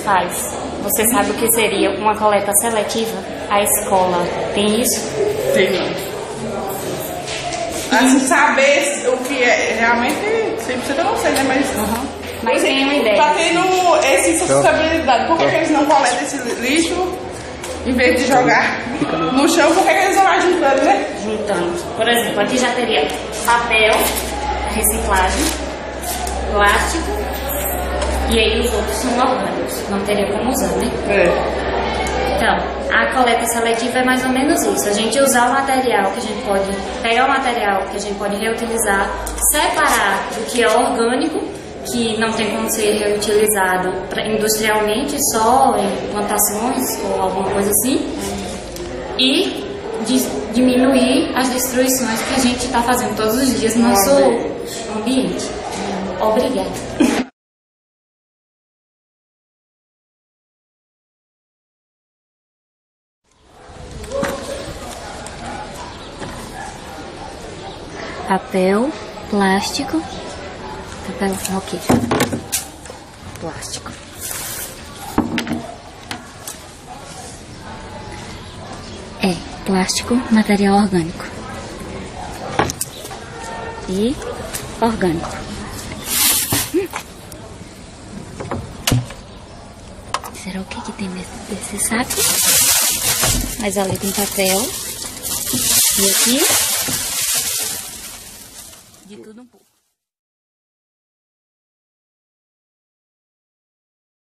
faz. Você sabe o que seria uma coleta seletiva? A escola tem isso? Tem não. Assim, saber o que é realmente, 100% eu não sei, né? Mas tem uma ideia. Tá tendo essa sustentabilidade. Por que eles não coletam esse lixo em vez de jogar no chão? Por que eles vão lá juntando, né? Juntando. Por exemplo, aqui já teria papel, reciclagem, plástico, e aí os outros são orgânicos. Não teria como usar, né? Então, a coleta seletiva é mais ou menos isso. A gente usar o material que a gente pode... Pegar o material que a gente pode reutilizar, separar o que é orgânico, que não tem como ser reutilizado industrialmente, só em plantações ou alguma coisa assim, e diminuir as destruições que a gente está fazendo todos os dias no nosso ambiente. Obrigada. Papel, plástico, papel, ok, plástico. Plástico, material orgânico. E orgânico. Será o que tem nesse saco? Mas ali tem papel. E aqui... de tudo um pouco.